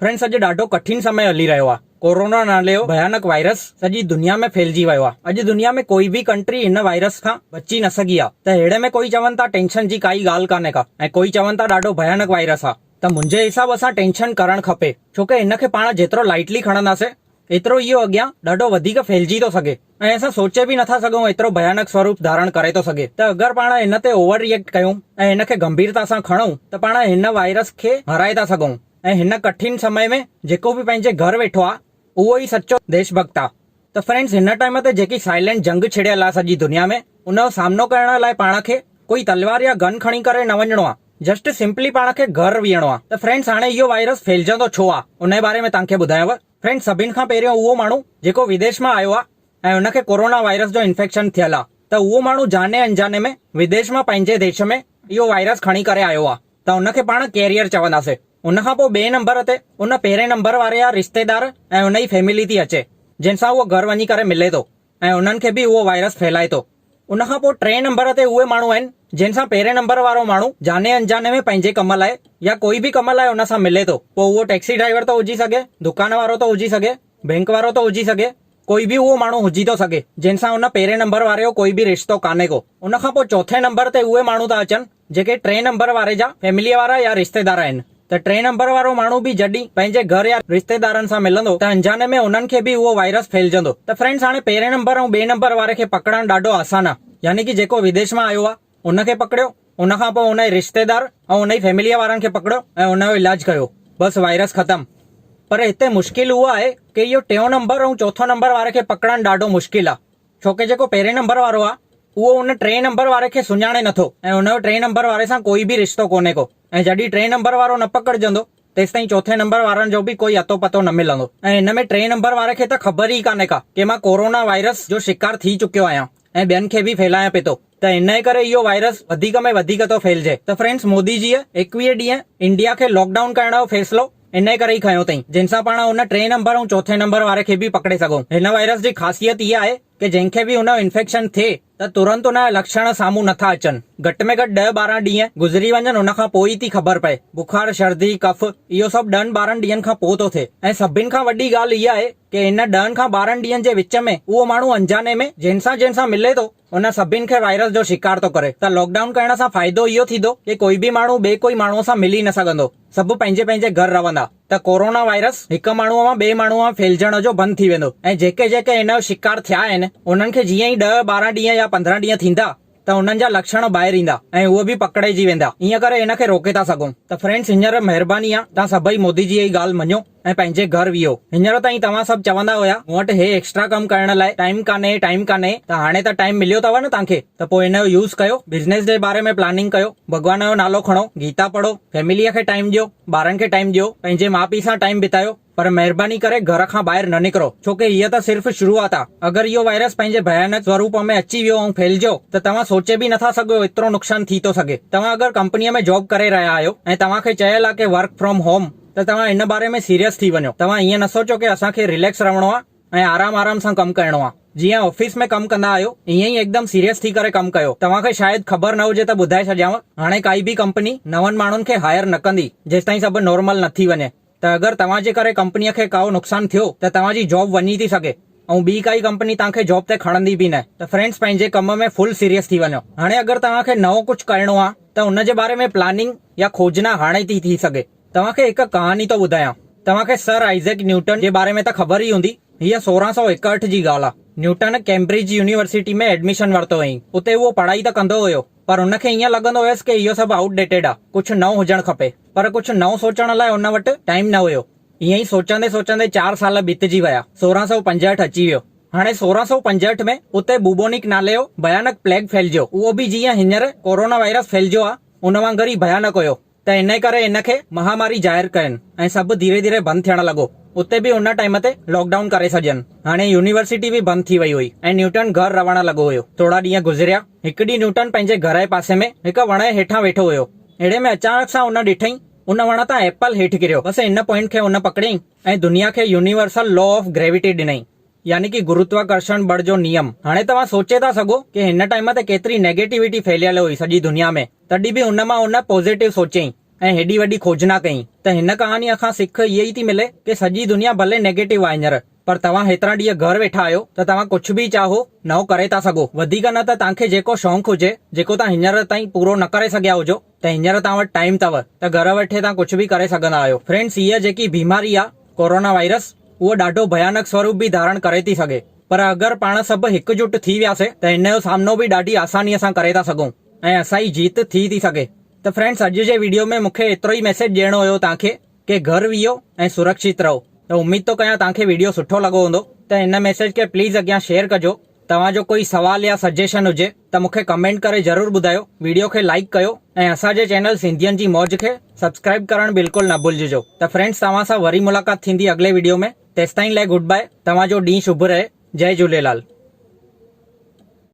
Friends, अॼु ॾाढो कठिन समय हली रहियो आहे। कोरोना नाले भयानक वायरस सॼी दुनिया में फैलिजी वियो आहे। अॼु दुनिया में कोई बि कंट्री हिन वायरस खां बची न सघी आहे। त अहिड़े में कोई चवनि था टेंशन जी काई ॻाल्हि कान्हे का, ऐं कोई चवनि था ॾाढो भयानक वायरस आहे। त मुंहिंजे हिसाब सां टेंशन करणु खपे, छोकी हिनखे पाण जेतिरो लाइटली खणंदासीं एतिरो इहो अॻियां ॾाढो वधीक फैलिजी थो सघे, ऐं असां सोचे बि नथा सघूं एतिरो भयानक स्वरूप धारण करे थो सघे। त अगरि पाण हिन ते ओवर रिएक्ट कयूं ऐं हिनखे गंभीरता सां खणूं त पाण हिन वायरस खे हराए था सघूं। ऐं हिन कठिन समय में जेको बि पंहिंजे घर वेठो आहे उहो ई सचो देशभक्त आहे। त फ्रेंड्स, हिन टाइम ते जेकी साइलेंट जंग छिड़ियल आहे सॼी दुनिया में, उनजो सामनो करण लाइ पाण खे कोई तलवार या गन खणी करे न वञणो आहे, जस्ट सिंपली पाण खे घर बीहणो आहे। त फ्रेंड्स, हाणे इहो वायरस फैलजंदो छो आहे उन जे बारे में तव्हांखे ॿुधायांव। फ्रेंड्स, सभिनि खां पहिरियों उहो माण्हू जेको विदेश मां आयो आहे ऐं हुनखे कोरोना वायरस जो इन्फेक्शन थियल आहे, त उहो माण्हू जाने अनजाने में विदेश मां पंहिंजे देश में इहो वायरस खणी करे आयो आहे, त उनखे पाण कैरियर चवंदासीं। उनखां पोइ ॿिए नंबर ते उन पहिरें नंबर वारे या रिश्तेदार ऐं उन जी फैमिली थी अचे, जंहिंसां उहो घर वञी करे मिले थो ऐं उन्हनि खे बि उहो वायरस फैलाए थो। उनखां पोइ टे नंबर ते उहे माण्हू आहिनि जंहिंसां पहिरें नंबर वारो माण्हू जाने अनजाने में पंहिंजे कम लाइ या कोई बि कम लाइ उन सां मिले थो। पोइ उहो टैक्सी ड्राइवर थो हुजी सघे, दुकान वारो थो हुजी सघे, बैंक वारो थो हुजी सघे, कोई बि उहो माण्हू हुजी थो सघे जंहिंसां उन पहिरें नंबर वारे जो कोई बि रिश्तो कान्हे को। उनखां पोइ चौथे नंबर ते उहे माण्हू था अचनि जेके टे नंबर वारे जा फैमिली वारा या रिश्तेदार आहिनि। त टे नंबर वारो माण्हू बि जॾहिं पंहिंजे घर या रिश्तेदारनि सां मिलंदो त अनजाने में उन्हनि खे बि उहो वायरस फैलजंदो। त फ्रेंड्स, हाणे पहिरें नंबर ऐं ॿिए नंबर वारे खे पकड़णु ॾाढो आसान आहे, यानी कि जेको विदेश मां आयो आहे उनखे पकड़ियो, उनखां पोइ उन जे रिश्तेदार ऐं उन जी फैमिली वारनि खे पकड़ियो ऐं उनजो इलाज कयो, बस वायरस ख़तम। पर हिते मुश्किल उहा आहे कि इहो टियों नंबर ऐं चौथो नंबर वारे खे पकड़णु ॾाढो मुश्किल आहे, छोकी जेको पहिरें नंबर वारो आहे उहो उन टे नंबर वारे खे सुञाणे नथो ऐं उनजो टे नंबर वारे सां कोई बि रिश्तो कोन्हे को। ऐं जॾहिं टे नंबर वारो न पकड़जंदो तेसि ताईं चौथे नंबर वारनि जो बि कोई अतो पतो न मिलंदो। ऐं हिन में टे नंबर वारे खे त ख़बर ई कान्हे का कि मां कोरोना वायरस जो शिकार थी चुकियो आहियां ऐं ॿियनि खे बि फैलायां पियो थो। त इन करे इहो वायरस वधीक में वधीक थो फैलिजे। त फ्रेंड्स, मोदी जीअ 21 ॾींहं इंडिया खे लॉकडाउन करण जो फ़ैसिलो इन करे ई खयो अथई, जंहिंसां पाण उन टे नंबर ऐं चौथे नंबर वारे खे बि पकड़े सघूं। हिन वायरस जी ख़ासियत इहा आहे कि जंहिंखे बि उनजो इन्फेक्शन थिए त तुरंत उनजा लक्षण साम्हूं नथा अचनि, घटि में घटि 10-12 ॾींहं गुज़री वञनि उनखां पोइ ई थी ख़बर पए। बुखार, सर्दी, कफ इहो सभु 10-12 ॾींहंनि खां पोइ थो थिए। ऐं सभिनि खां वॾी ॻाल्हि इहा आहे कि इन 10 खां 12 ॾींहंनि जे विच में उहो माण्हू अनजाने में जंहिंसां मिले थो उन सभिनि खे वायरस जो शिकार थो करे। त लॉकडाउन करण सां फ़ाइदो इहो थींदो कि कोई बि माण्हू ॿिए कोई माण्हूअ सां मिली न सघंदो, सभु पंहिंजे पंहिंजे घर रहंदा। त कोरोना वायरस हिक माण्हूअ मां ॿिए माण्हूअ मां फैलिजण जो बंदि थी वेंदो। ऐं जेके जेके इन जो शिकार थिया आहिनि उन्हनि खे जीअं ई 10-12 ॾींहं या 15 ॾींहं थींदा त उन्हनि जा लक्षण ॿाहिरि ईंदा ऐं उहे बि पकड़ेजी वेंदा। ईअं करे इनखे रोके था सघूं। त फ्रेंड्स, हींअर महिरबानी आहे तव्हां सभई मोदी जी जी ॻाल्हि मञो ऐं पंहिंजे घर वियो। हींअर ताईं तव्हां सभु चवंदा हुया मूं वटि हे एक्स्ट्रा कमु करण लाइ टाइम कान्हे, त हाणे त टाइम मिलियो अथव न तव्हांखे, त पोइ हिन जो यूज़ कयो, बिज़नेस जे बारे में प्लानिंग कयो, भॻवान जो नालो खणो, गीता पढ़ो, फैमिलीअ खे टाइम ॾियो, ॿारनि खे टाइम ॾियो, पंहिंजे माउ पीउ सां टाइम बितायो, पर महिरबानी करे घर खां ॿाहिरि न निकिरो, छोकी हीअ त सिर्फ़ शुरूआत आहे। अगरि इहो वायरस पंहिंजे भयानक स्वरूप में अची वियो ऐं फैलिजो त तव्हां सोचे बि नथा सघो एतिरो नुक़सान थी थो सघे। तव्हां अगरि कंपनीअ में जॉब करे रहिया आहियो ऐं तव्हांखे चयल आहे कि वर्क फ्रॉम होम, त तव्हां इन बारे में सीरियस थी वञो। तव्हां ईअं न सोचो कि असांखे रिलैक्स रहणो आहे ऐं आराम सां कमु करणो आहे। जीअं ऑफिस में कमु कंदा आहियो ईअं ई एकदम सीरियस थी करे कमु कयो। तव्हांखे शायदि ख़बर न हुजे त ॿुधाए छॾियांव, हाणे काई बि कंपनी नवनि माण्हुनि खे हायर न कंदी जेसिताईं सभु नॉर्मल न थी वञे। त अगरि तव्हांजे करे कंपनीअ खे को नुक़सान थियो त तव्हांजी जॉब वञी थी सघे ऐं ॿी काई कंपनी तव्हांखे जॉब ते खणंदी बि न। त फ्रेंड्स, पंहिंजे कम में फुल सीरियस थी वञो। हाणे अगरि तव्हांखे नओं कुझु करणो आहे त उन जे बारे में प्लानिंग या खोजना हाणे थी सघे। तव्हांखे हिकु कहानी थो ॿुधायां। तव्हांखे सर आइज़ैक न्यूटन जे बारे में त ख़बर ई हूंदी। हीअ 1661 जी ॻाल्हि आहे। न्यूटन कैम्ब्रिज यूनिवर्सिटी में एडमिशन वरितो हुअईं। उते उहो पढ़ाई त कंदो हुयो, पर उनखे ईअं लॻंदो हुयसि कि इहो सभु आउटडेटेड आहे, कुझु नओं हुजणु खपे। पर कुझु नओं सोचण लाइ उन वटि टाइम न हुयो। ईअं ई सोचंदे 4 साल बीतजी विया, 1665 अची वियो। हाणे 1665 में उते बुबोनिक नाले जो भयानक प्लेग फैलिजो, उहो बि जीअं हींअर कोरोना वायरस फैलिजो आहे उन वांगुरु ई भयानक हुयो। त इन करे इनखे महामारी ज़ाहिर कयनि ऐं सभु धीरे धीरे बंदि थियण लॻो। उते बि उन टाइम ते लॉकडाउन करे छॾियनि। हाणे यूनिवर्सिटी बि बंदि थी वई हुई ऐं न्यूटन घर रहण लॻो हुयो। थोरा ॾींहं गुज़रिया, हिकु ॾींहुं न्यूटन पंहिंजे घर जे पासे में हिकु वण जे हेठां वेठो हुयो। अहिड़े में अचानक सां उन ॾिठई उन वण तां एप्पल हेठि किरियो। बसि इन पॉइंट खे उन पकड़ियईं ऐं दुनिया खे यूनिवर्सल लॉ ऑफ ग्रेविटी ॾिनई, यानी कि गुरुत्वाकर्षण बल जो नियम। हाणे तव्हां सोचे था सघो कि हिन टाइम ते केतिरी नेगेटिविटी फैलियल हुई सॼी दुनिया में, तॾहिं बि उन मां उन पॉज़िटिव सोचईं ऐं हेॾी वॾी खोजना कई। त हिन कहाणीअ खां सिख इहा ई थी मिले कि सॼी दुनिया भले नेगेटिव आहे हींअर, पर तव्हां हेतिरा ॾींहं घर वेठा आहियो त तव्हां कुझु बि चाहो नओं करे था सघो। वधीक न त तव्हांखे जेको शौक़ु हुजे, जेको तव्हां हींअर ताईं पूरो न करे सघिया हुजो, त हींअर तव्हां वटि टाइम अथव त घर वेठे तव्हां कुझु बि करे सघंदा आहियो। फ्रेंड्स, इहा जेकी बीमारी आहे कोरोना वायरस, उहो ॾाढो भयानक स्वरूप बि धारण करे थी सघे, पर अगरि पाण सभु हिकजुट थी वियासीं त हिन जो सामनो बि ॾाढी आसानीअ सां करे था सघूं ऐं असांजी जीत थी सघे। त फ्रेंड्स, अॼु जे वीडियो में मूंखे एतिरो ई मैसेज ॾियणो हुयो तव्हांखे कि घर वियो ऐं सुरक्षित रहो। त उमीद थो कयां तव्हांखे वीडियो सुठो लॻो हूंदो। त हिन मैसेज खे प्लीज़ अॻियां शेयर कजो। तव्हांजो कोई सवाल या सजेशन हुजे त मूंखे कमेंट करे ज़रूर ॿुधायो। वीडियो खे लाइक कयो ऐं असांजे चैनल सिंधियुनि जी मौज खे सब्सक्राइब करणु बिल्कुलु न भुलिजो। त फ्रेंड्स, तव्हां सां वरी मुलाक़ात थींदी अॻिले वीडियो में। तेसिताईं लाइ गुड बाय। तव्हांजो ॾींहुं शुभ रहे। जय झूलेलाल।